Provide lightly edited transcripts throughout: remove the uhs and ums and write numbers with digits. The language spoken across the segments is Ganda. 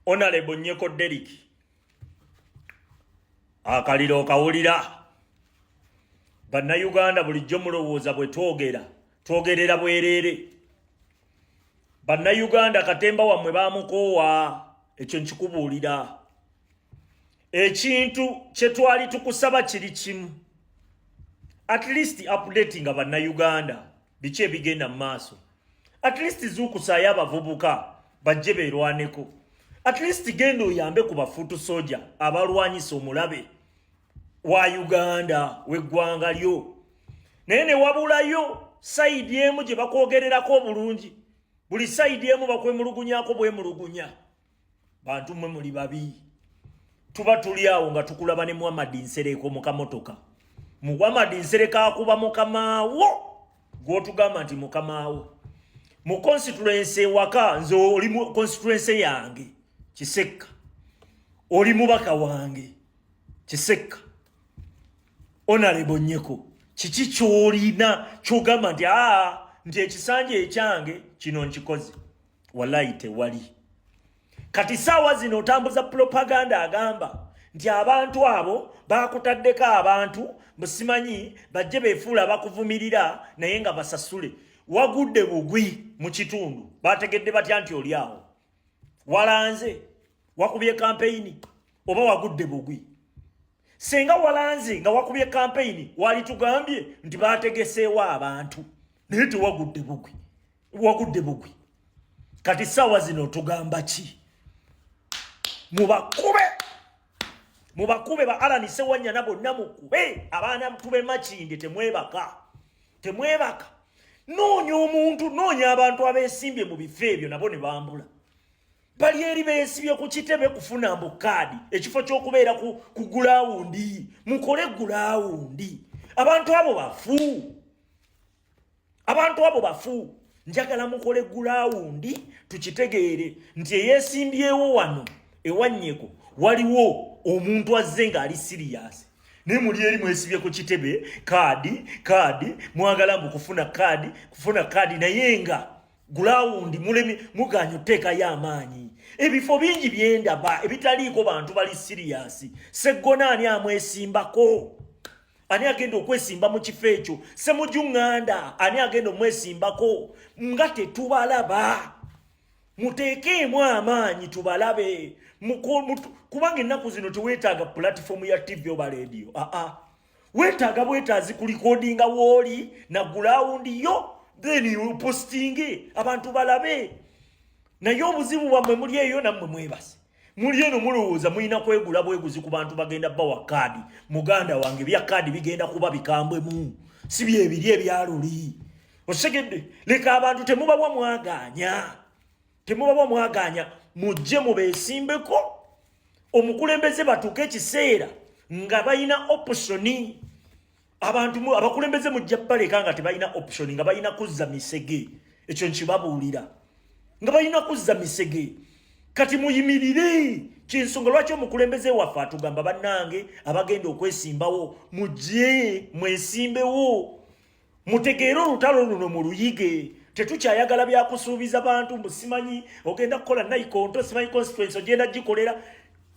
Honorable Nyeko Derrick akaliro kawulira bannayuganda bulijjo mulowooza bwe twogerera bwerere bannayuganda katemba wammwe bamukoowa ekyo nkikubuulira ekintu kye twali tukusaba kiri kimu at least updating bannayuganda biki ebigenda mu maaso at least zuukusaayo abavubuka bajje beerwaneko at least genda oyambe ku bafuutu soja abalwanyisa omulabe wa Uganda w'eggwanga lyo naye ne wabulayo sayidi emu gye bakwogererako obulungi buli sayidi emu bakwemulugunyako bwemulugunya bantu mmwe muli babi tuba tuli awo nga tukulaba ne Muhammad Nsereko mu kamotoka Muhammad Nsereko akuba mukamaawo gw'otugamba nti mukamaawo mu constituency waka nze oli mu constituency yange Kisekka oli mubaka wange Kisekka Honorable Nyeko kiki kyolina kyogamba nti ekisanje ekyange kino nkikoze wallahi tewali kati saawa zino otambuza propaganda agamba nti abantu abo bakutaddeko abantu musimanyi bajje beefuula bakuvumirira naye nga basasule wagudde bugwi mu kitundu bategedde batya nti oli awo walanze wakubye campaign oba wagudde bugwi senga walanze nga wakubye campaign wali tugambye nti bategeseewo abantu naye wagudde bugwi kati saawa zino tugamba ki mubakube ba Alan Sewanyana bonna mukube abaana tube makinde temwebaka noonya omuntu noonya abantu abeesimbye mu bifo ebyo nabo ne bambula bali eri beesibye ku kitebe kufuna mbukaadi ekifo ky'okubeera ku gulawundi mukole gulawundi abantu abo bafu njagala mukole gulawundi tukitegeere nti eyeesimbyewo wano ewanyeko waliwo omuntu azze nga ali serious ne muli eri mwesibye ku kitebe kaadi mwagala mbu kufuna kaadi naye nga gulawundi muganya oteekayo amaanyi ebifo bingi byendaba ebitaliiko bantu bali serious seggona ani amwesimbako ani agenda okwesimba mu kifo ekyo semujunganda ani agenda omwesimbako nga tetubalaba muteekeemu amaanyi tubalabe kubanga ennaku zino teweetaaga platform ya TV oba radio weetaaga bwetaazi ku recordinga wooli na gulawundi yo then you posting abantu balabe naye obuzibu bwammwe muli eyo nammwe mwebase muli eno mulowooza mulina kwegula bweguzi ku bantu bagenda bawa kaadi muganda wange bya kaadi bigenda kuba bikambwemu si byebiri ebyaluli osegedde leka abantu temubabwa mwaganya mujje mubeesimbeko omukulembeze batuuke ekiseera nga balina optioni abantu abakulembeze mujja baleka nga tebalina option nga balina kuzza misege ekyo nkibabuulira nga balina kuzza misege kati muyimirire kinsonga lwaki omukulembeze waffe atugamba bannange abagenda okwesimbawo mujje mwesimbewo mutegeere olutalo luno mu luyige tetukyayagala byakusuubiza bantu musimanyi ogenda kukola naikonto simanyi constituency ogenda gikolera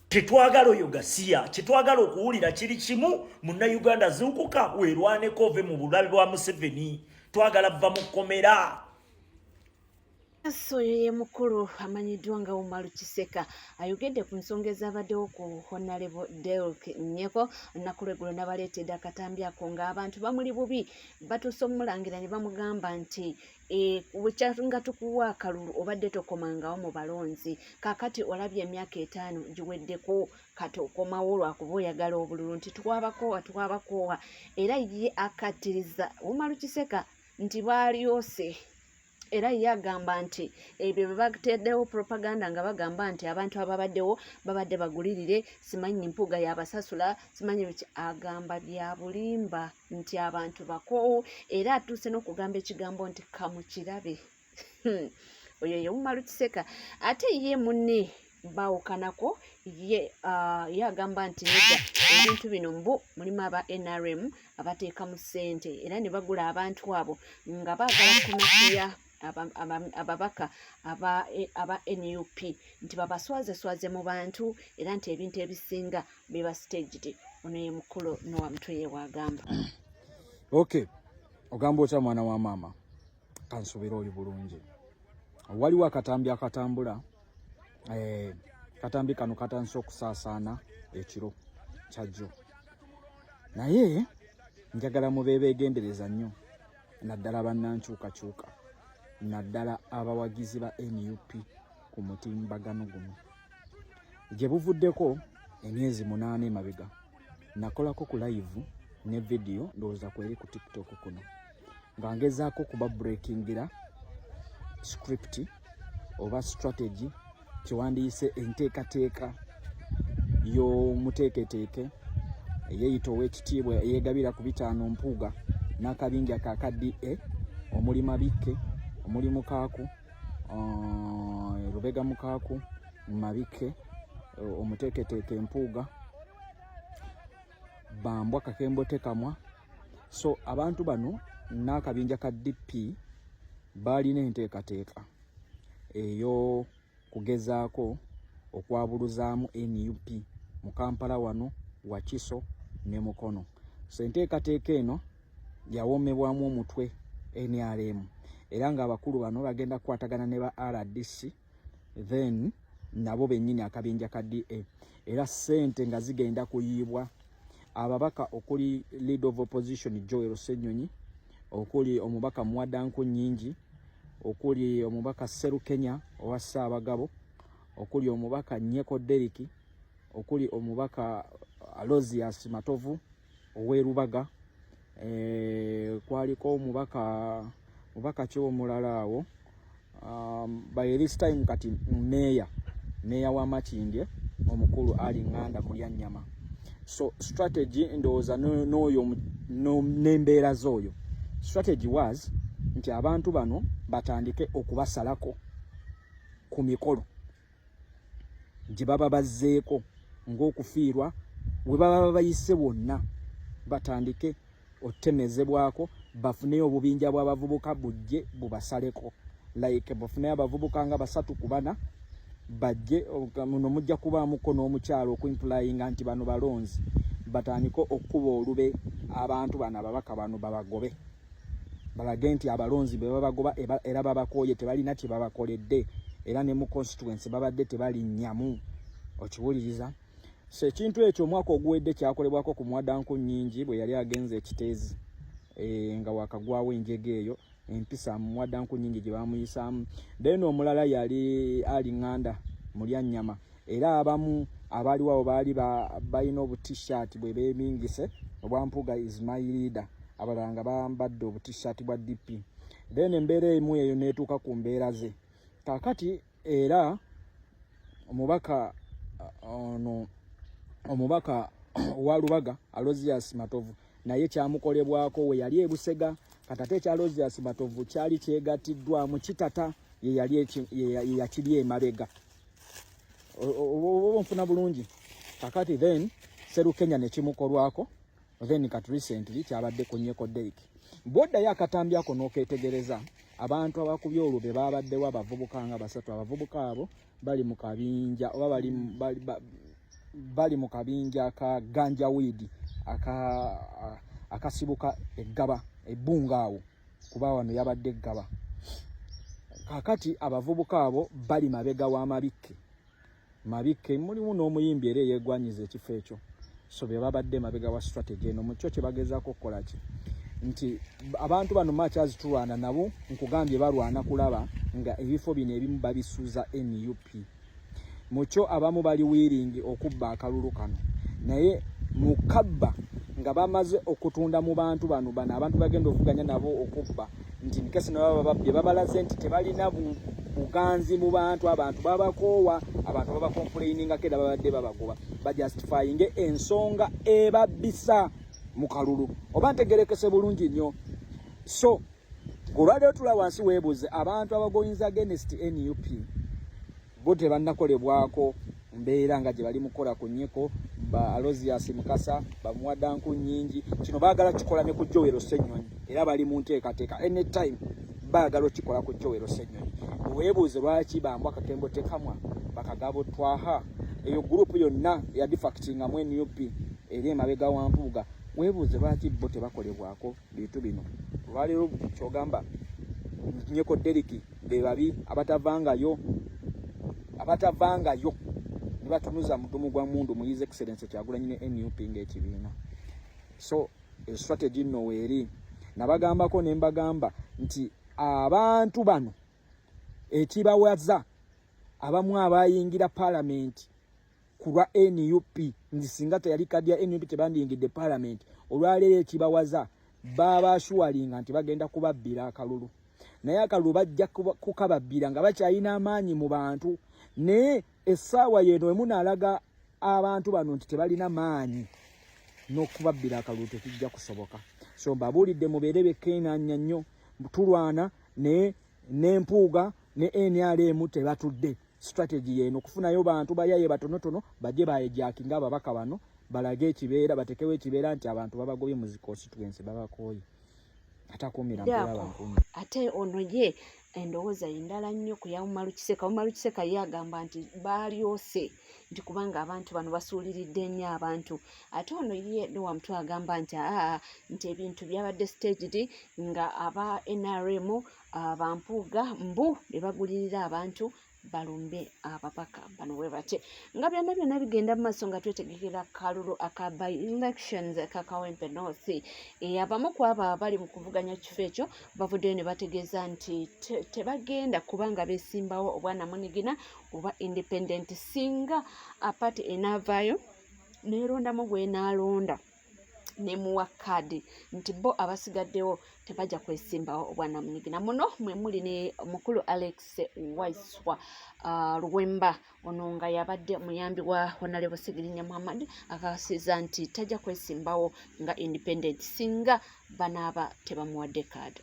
tetwagala oyo gasiya kyetwagala okuwulira kiri kimu munnayuganda zuukuka weerwaneko ove mu bulabe bwa Museveni twagala vva mu kkomera oyo ye mukulu amanyiddwa nga Umaru Kiseka ayogedde ku nsonga ezabaddewo ku Honorable Derrick Nyeko olunaku lw'eggulo n'abaleetedde akatambi ako ng'abantu bamuli bubi batuuse omulangira ne bamugamba nti nga tukuwa akalulu obadde tokomangawo mu balonzi kaakati olabye emyaka 5 giweddeko kati okomawo lwakuba oyagala obululu nti twabakoowa era ye akattiriza Umaru Kiseka nti baalyose era yagamba nti ebyo bye bateddewo propaganda nga bagamba nti abantu ababaddewo babadde bagulirire simanyi mpuga yabasasula simanyi biki agamba bya bulimba nti abantu bakoowu era atuuse n'okugamba ekigambo nti kamukirabe oyo ye Umaru Kiseka ate ye munne bawukanako ye agamba nti nega ebintu bino mbu mulimu aba NRM abateekamu ssente era ne bagula abantu abo nga baagala kunakuya ababaka aba NUP nti babaswaze mu bantu era nti ebintu ebisinga biba staged. Ono ye mukulu Noah Mutwe wagamba. Okay, ogamba otya mwana wa mama kansubira oli bulungi. Waliwo akatambi akatambula katambi kano katandise okusaasaana ekiro kyajjo, naye njagala mubeegendereza nnyo, naddala bannankyukakyuka, naddala abawagizi ba NUP ku mutimbagano guno gye buvuddeko emyezi 8 emabega. Nakolako ku live ne video ndowooza kweri ku TikTok kuno nga ngezaako kuba breakingira script oba strategy kiwandiise enteekateeka y'omuteeketeeke eyeyita ow'ekitiibwa yeegabira ku 5 Mpuuga n'akabinja ka DA omuli Mabike, omuli Mukaaku, Lubega Mukaaku, Mabike, omuteeketeeke Mpuuga, Bambwa Kakembo Tekamwa. So abantu bano n'akabinja ka DP balina enteekateeka eyo kugezaako okwabuluzaamu NUP mu Kampala wano, Wakiso ne Mukono. So enteekateeka eno yawoomebwamu omutwe NRM era ng'abakulu bano bagenda kukwatagana ne ba RDC then nabo bennyini akabinja ka DA era ssente nga zigenda kuyiibwa ababaka okuli leader of opposition Joel Ssenyonyi, okuli omubaka Mwadanku Nnyingi, okuli omubaka Sserukenya owa Ssaabagabo, okuli omubaka Nyeko Deriki, okuli omubaka Alozias Matovu owerubaga, kwaliko mubaka kyo omulala awo, by this time kati meya wa Makindye omukulu Ali Nganda Mulyanyama. So strategy ndowooza n'oyo n'embeera z'oyo. Strategy was nti abantu bano batandike okubasalako ku mikolo gye baba bazzeeko ng'okufiirwa we baba bayise bonna, batandike otemezebwako bafuneyo obubinja bw'abavubuka bujje bubasaleko, like bafuneyo abavubuka nga 3 ku 4 bajje muno mujja kubaamuko n'omukyalo okuimplyinga nti bano balonzi, batandike okuba olube abantu bano ababaka bano babagobe, balage nti abalonzi be babagoba era babakooye tebalina kye babakoledde era ne mu constituency babadde tebalinnyamu. Okiwuliriza? So ekintu ekyo omwaka oguwedde kyakolebwako ku Mwadanku Nnyingi bwe yali agenze ekiteezi nga wakagwawo enjege eyo empisa mu Mwadanku Nnyingi gye bamuyisaamu. Then omulala yali Ali Nganda Mulyanyama era abamu abaliwo baali balina obutishaati bwe beemingise obwa Mpuuga is my leader, abalala nga bambadde obutishaati bwa DP. Then embeera emu eyo neetuuka ku mbeera ze kakati era omubaka omubaka wa Lubaga Alozias Matovu naye kyamukolebwako we yali ebusega katate kya Alozias Matovu kyali kyegatiddwa mu kitata ye yakiri emabega. Nfuna bulungi kakati then Sserukenya ne kimukolwako then kat recently kyabadde ku Nyeko Deriki. Bwoddayo akatambi ako n'okeetegereza abantu abakubye olube babaddewo abavubuka nga 3. Abavubuka abo bali mu kabinja oba bali mu kabinja ka ganja weed akasibuka eggaba ebbunga awo kuba wano yabadde eggaba. Kakati abavubuka abo bali mabega wa Mabike mulimu n'omuyimbi era yeegwanyiza ekifo ekyo. So be babadde mabega wa strategy eno mu kyo kye bagezaako okukola ki nti abantu bano Machars tulwana nabo nkugambye balwana kulaba nga ebifo bino ebimu babisuuza NUP. Mucho abamu bali willing okubba akalulu kano naye mukabba nga bamaze okutunda mu bantu bano abantu bagenda okuvuganya nabo okubba nti nkesi nabo bababye babalaze nti tebalina buganzi mu bantu babakoowa abantu babakomplaininga keda babadde babagoba bajustifying ensonga ebabisa mu kalulu oba ntegerekese bulungi nnyo. So olwaleero tula wansi weebuze abantu abagoyinza against NUP bo tebannakolebwako mbeera nga gye bali mukola ku Nyeko ba Alozias Mukasa ba Mwadanku Nnyingi kino baagala kikola ne ku Joel Ssenyonyi era bali mu nteekateeka anytime baagala okikola ku Joel Ssenyonyi. Weebuuze lwaki bambwa Kakembo Tekamwa bakagabo twaha eyo gurupu yonna ya defactingamu NUP eri emabega wa Mpuuga. Weebuuze lwaki bo tebakolebwako bintu bino. Olwaleero kyogamba Nyeko Deriki be babi abatavangayo ne batunuza mudumu gwa mundu mu His Excellency Kyagulanyi ne NUP ng'ekibiina. So strategy nno weeri nabagambako ne mbagamba nti abantu bano ekibawaza abamu abayingira parliament kulwa NUP nti singa teyali kadi ya NUP tebandiyingidde parliament olwaleero ekibawaza baba shuwalinga nti bagenda kubabbira akalulu naye akalulu bajja kukababbira nga bakyalina amaanyi mu bantu ne essaawa yeno emunalaga abantu bano nti tebalina maanyi n'okubabbira akalulu tekijja kusoboka. So mbabuulidde mubeere bekkeenanya nnyo tulwana n'Empuuga ne NRM tebatudde strategy yeno kufunayo bantu bayaye batonotono bajje bayejaaki ng'ababaka bano balage ekibeera batekewo ekibeera nti abantu babagobye mu constituency babakooye atakuumira mbeera abantu. Ate ono ye endowooza endala nnyo ku ya Umaru Kiseka. Umaru Kiseka ye agamba nti baalyose nti kubanga abantu bano basuuliridde nnyo abantu. Ate ono ye Wamutwe agamba nti nti ebintu byabadde staged nga aba NRM Bampuuga mbu ne bagulirira abantu balumbe ababaka bano bwe bate nga byonna bigenda mu maaso nga twetegekera kalulu aka by elections ka Kawempe North. Abamu ku abo abali mu kuvuganya kifo ekyo bavuddeyo ne bategeeza nti tebagenda kubanga beesimbawo obwana Munigina oba independent singa apati enaavaayo neerondamu gw'enaalonda nemuwa kaadi nti bo abasigaddewo tebajja kwesimbawo obwana Munigina. Muno mwe muli ne mukulu Alex Waiswa Luwemba ono nga yabadde muyambi wa Honorable Segirinya Muhammad akasiza nti tajja kwesimbawo nga independent singa banaaba tebamuwadde kaadi.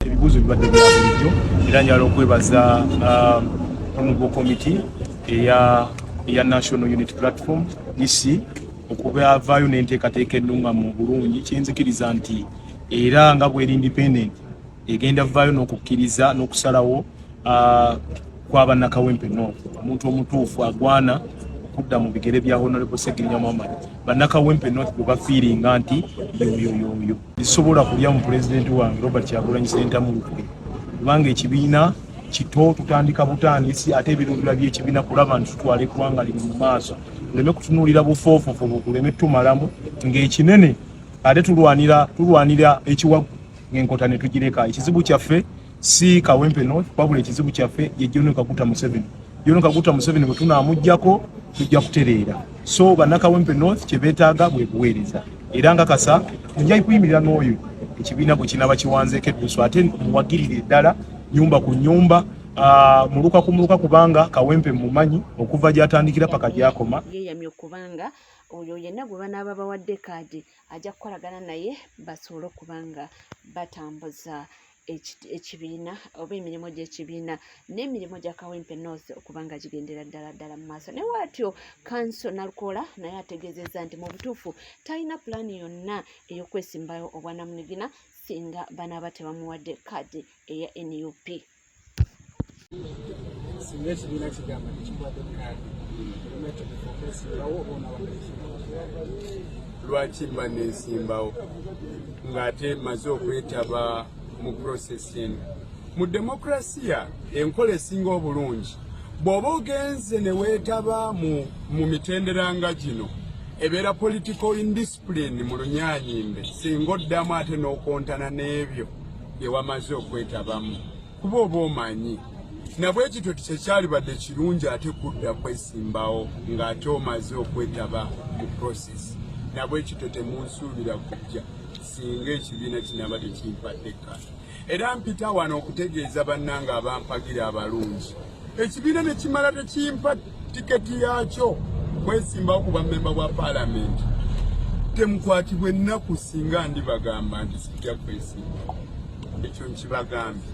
Ebibuuzo bibadde bya bulijjo era njala okwebaza Honorable Committee eya National Unity Platform NUP okubavaayo n'enteekateeka ennungamu bulungi kyenzikiriza nti era nga bw'eri independent egenda vaayo n'okukkiriza n'okusalawo kw'aba Kawempe North. Omuntu omutuufu agwana okudda mu bigere bya Honorable Segirinya Muhammad. Kawempe North bwe bafiiringa nti yoyoyoyo lisobola kulya mu pulezidenti wange Robert Kyagulanyi Ssentamu Lutwe kubanga ekibiina kito tutandika butandisi ate ebirundira by'ekibiina kulaba nti tutwala eggwanga liri mu maaso tuleme kutunuulira bufoofofo buleme tumalamu ng'ekinene ate tulwanira ekiwagu ng'enkota ne tugireka. Ekizibu kyaffe si Kawempe North wabula ekizibu kyaffe ye John Kaguta Museveni. John Kaguta Museveni bwe tunaamugyako tujja kutereera. So Kawempe North kye beetaaga bwe buweereza era nga kasa nja kuyimirira n'oyo ekibiina bwe kinaaba kiwanzeeko eddusu ate muwagirire ddala nyumba ku nyumba muluka ku muluka kubanga Kawempe mumanyi okuva gyatandikira paka gyakoma. Yeyamye okubanga oyo yenna gwe banaaba bawadde kaadi ajja kukolagana naye basobole okubanga batambuza ekibiina oba emirimu gy'ekibiina n'emirimu gya Kawempe North okubanga gigendera ddala mu maaso. Naye bw'atyo Kanso Nalukola naye ategeezezza nti mu butuufu talina pulaani yonna ey'okwesimbayo obwana Munigina singa banaaba tebamuwadde kaadi eya NUP. Singa ekibiina kigamba tekimuwadde kaadi lwaki mba neesimbawo ng'ate maze okwetaba mu process eno. Mu demokrasiya enkola esinga obulungi bw'oba ogenze ne weetaba mu mitendera nga gino ebeera political indiscipline mu lunyaanyimbe singa oddamu ate n'okontana n'ebyo byewamaze okwetabamu kuba oba omanyi nabwe ekityo kyekyalibadde kirungi ate kudda kwesimbawo ng'ate omaze okwetaba mu process. Nabwe ekityo temunsuubira kujja singa ekibiina kinaba tekimpadde kaadi. Era mpita wano okutegeeza bannange abampagira abalungi ekibiina ne kimala tekimpa tiketi yaakyo kwesimbawo ku bammemba bwa paalamenti temukwatibwa ennaku singa ndibagamba nti sijja kwesimba. Ekyo nkibagambye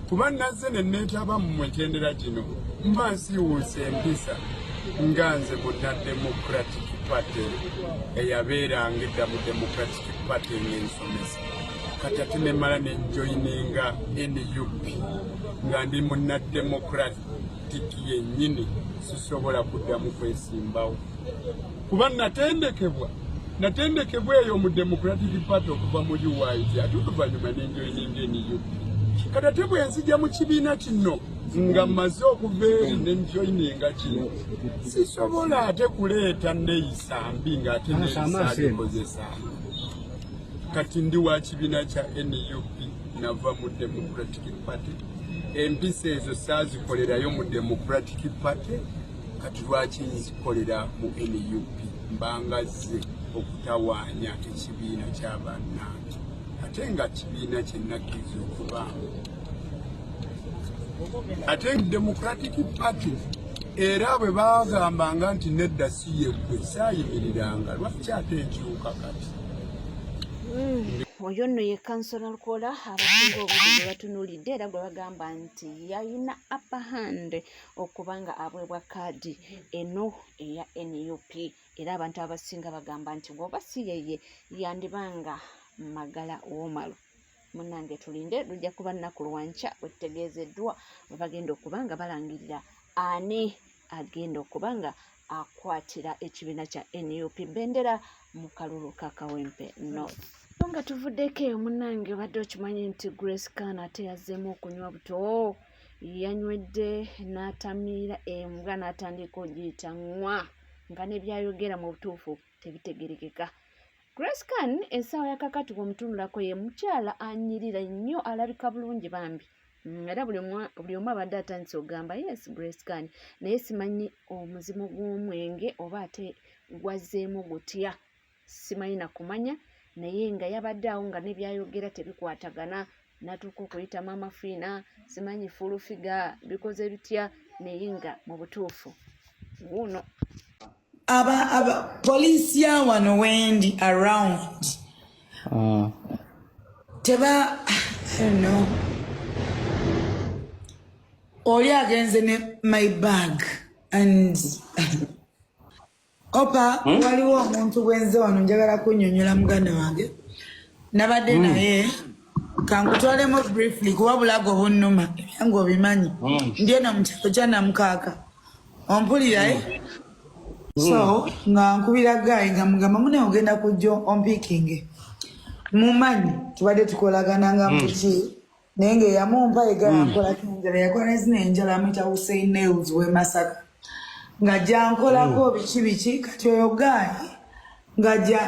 kuba nazze ne neetaba mu mitendera gino mba nsiiwuusa empisa nga nze bonna democratic Party eyabeeranga edda mu Democratic Party ng'ensomesa kati ate ne mala ne joininga NUP nga ndi munnademocratic yennyini sisobola kuddamu kwesimbawo kuba natendekebwa eyo mu Democratic Party okuva mu UYT ate oluvannyuma ne joininga NUP kati ate bwe nzija mu kibiina kino nga mmaze okuva eri ne njoininga kino sisobola ate kuleeta neeyisa mbi ng'ate neeyisa alikozesa kati ndi wa kibiina kya NUP nava mu Democratic Party empisa ezo saazikolerayo mu Democratic Party kati lwaki nzikolera mu NUP mbangazze okutawaanya ekibiina ky'abannange ate nga kibiina kyennakkiriza okubanga ate Democratic Party era bwe baagambanga nti nedda si yeggwe saayimiriranga lwaki ate enkyuka kati oyo nno ye kansala Lukola abasinga obudde bwe batunuulidde era gwe bagamba nti yalina upper hand okuba nga abwebwa kaadi eno eya NUP era abantu abasinga bagamba nti bw'oba si yeye yandibanga Magala Woomalu. Munnange tulinde lujja kuba nnaku lwankya wetutegeezeddwa bwe bagenda okuba nga balangirira ani agenda okuba nga akwatira ekibiina kya NUP bendera mu kalulu ka Kawempe North. Nga tuvuddeko eyo munnange obadde okimanyi nti Grace Khan ate yazzeemu okunywa buto yanywedde n'atamiira embwa n'atandika ogiyita nwa nga nebyayogera mu butuufu tebitegerekeka. Grace Khan essaawa ya kakati bw'omutunulako ye mukyala anyirira nnyo alabika bulungi bambi era buli omu abadde atandise ogamba yes Grace Khan naye simanyi omuzimu gw'omwenge oba ate gwazzeemu gutya simanyi nakumanya naye nga yabadde awo nga nebyayogera tebikwatagana natuuka okuyita Mama Fina simanyi fulufiga bikoze bitya naye nga mu butuufu wuno poliisi ya wano wendi around teba no oli agenze ne my bag and opa waliwo omuntu bwenze wano njagala kunnyonnyola muganda wange nabadde naye kankutwalemu briefly kuba bulago bunnuma ebyange obimanyi ndi eno mu kyalo kya Namukaaka ompuliraye so nga nkubira gayi nga mugamba mune ogenda kujja ompikinge mumanyi tubadde tukolagana nga muki naye ng'eyamumpa egala nkolako enjala yakola nezina enjala amuyita Hussein Nails w'e Masaka nga jankolako biki kati oyo gayi nga ja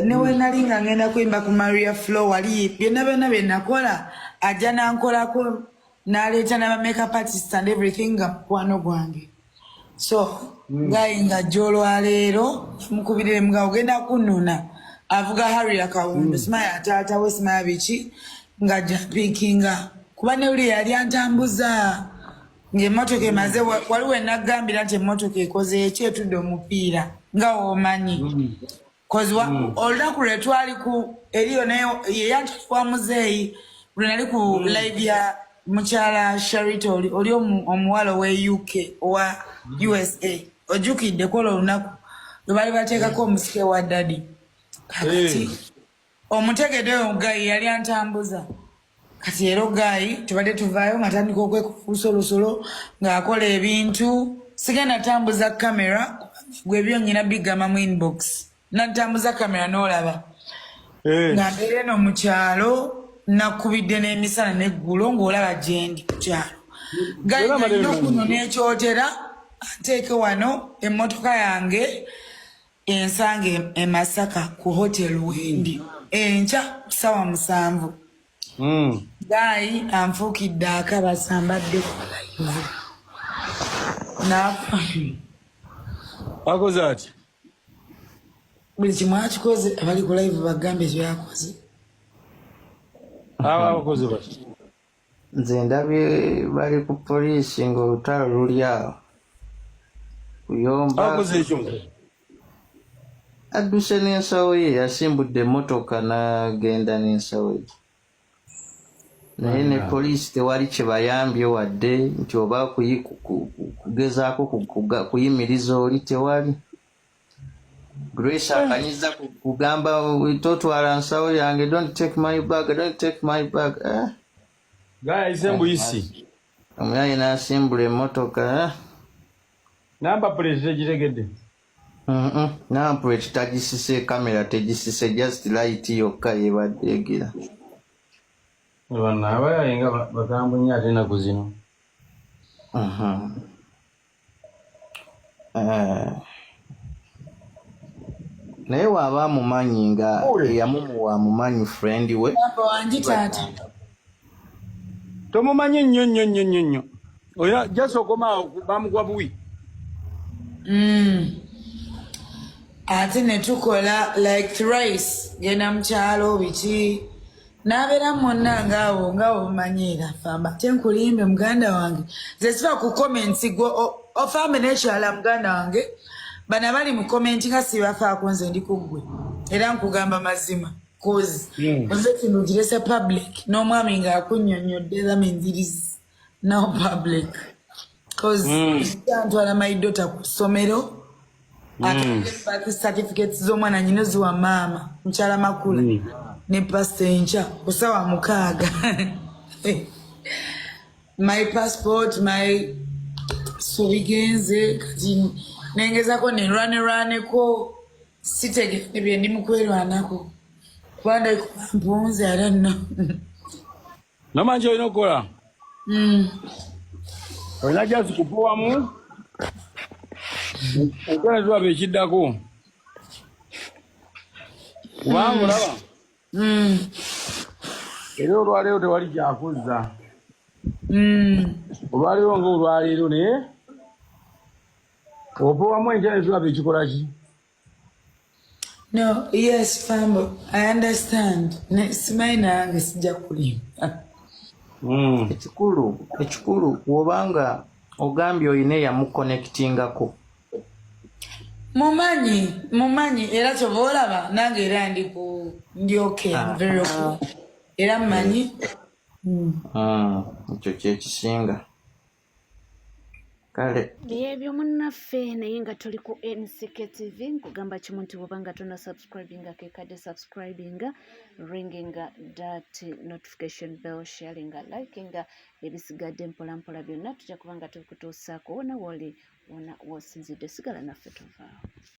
newe nali nga ngenda kuyimba ku Maria Flow wali byonna bye nakola ajja nankolako n'aleeta n'aba makeup artist and everything nga mukwano gwange so gayi nga jolwaleero mukubirire mga ogenda kununa avuga Harrier Kawundo simaya taata we simaya biki nga jampikinga kuba ne uli yali antambuza ng'emmotoka emaze waliwo enagambira nti emmotoka ekoze ekyetudde omupiira nga womanyi kozi olunaku lwe twali ku eriyo naye yeyantuwa muzeeyi lwe nali ku live ya mukyala Sharita oli omuwala we UK owa USA ojjukidde kola olunaku lwe bali bateekako omusike wa dadi kakati omutegedeyo gayi yali antambuza kati ero gayi tubadde tuvaayo nga tandika okwekufuusa olusolo ng'akola ebintu sigenda tambuza kamera gwe byonyina bigama mu inbox natambuza kamera n'olaba nga mbeera eno mu kyalo nakubidde n'emisana n'eggulo ng'olaba gye ndi ku kyalo gayi nalina okuno n'ekyotera anteeke wano emmotoka yange ensanga e Masaka ku hoteli wendi enkya sawa 7 gayi anfuukidde akabasa mbadde ku live nafa akoze ati buli kimu akikoze abali ku live bagambe kyakoze abakoze bati nze ndabye bali ku poliisi ng'olutalo luli awo kuyomba akoze ekyo adduse n'ensawo ye yasimbudde emmotoka n'agenda n'ensawo ye naye ne poliisi tewali kye bayambye wadde nti oba kugezaako kuyimiriza oli tewali Grace akanyiza kugamba totwala nsawo yange, don't take my bag. Gaya isembu isi. Omuyayi n'asimbula emmotoka. Namba plate gitegedde. Namba plate tagisise, kamera tegisise, just light yokka yebadde egira. Bana abayayi nga bagambo nnyo ate ennaku zino. Naye waaba amumanyi nga eyamumuwa amumanyi friend we. wangi taata. Tomumanyi nnyo. Oya just okoma bamugwa buwi. Ate ne tukola like thrice genda mu kyalo biki n'abeera mwonna ngaawo bumanyiira famba ate nkulimbe muganda wange nze sifa ku comments gwo ofambe n'ekyala muganda wange bana bali mu comment nga sibafaako nze ndi ku ggwe era nkugamba mazima cause nze kino girese public n'omwami ng'akunnyonnyodde that means it is now public cause ntwala my daughter ku ssomero ate certificates z'omwana nyino ziwa maama mukyala makula ne pastor encha kusawa 6 my passport my subigenze kati nengezako ne rwaneko sitegedde bye ndi mukwerwanako kubanda mpunze I don't know. Namanji olina okukola. Olina jazi kupuwamu. Okole tubabe ekiddako. Kubanga olaba. Era olwaleero tewali kyakuzza. Olwaleero ng'olwaleero naye opuwamu enkya ne tulaba ekikola ki? No, yes, Fambo, I understand. Simanyi nange sijja kulimba. Ekikulu wobanga ogambye oyina yamuconnectingako. Mumanyi era kyova olaba nange era ndi okay, I'm very okay. Era mmanyi. Ekyo kyekisinga. Kale byebyo munnaffe naye nga tuli ku NCK TV nkugamba kimu nti bw'obanga tona subscribinga kekadde subscribinga ringinga that notification bell sharinga likinga ebisigadde mpolampola byonna tujja kubanga tukutuusaako wona woli wona wosinzidde sigala naffe tuvaawo.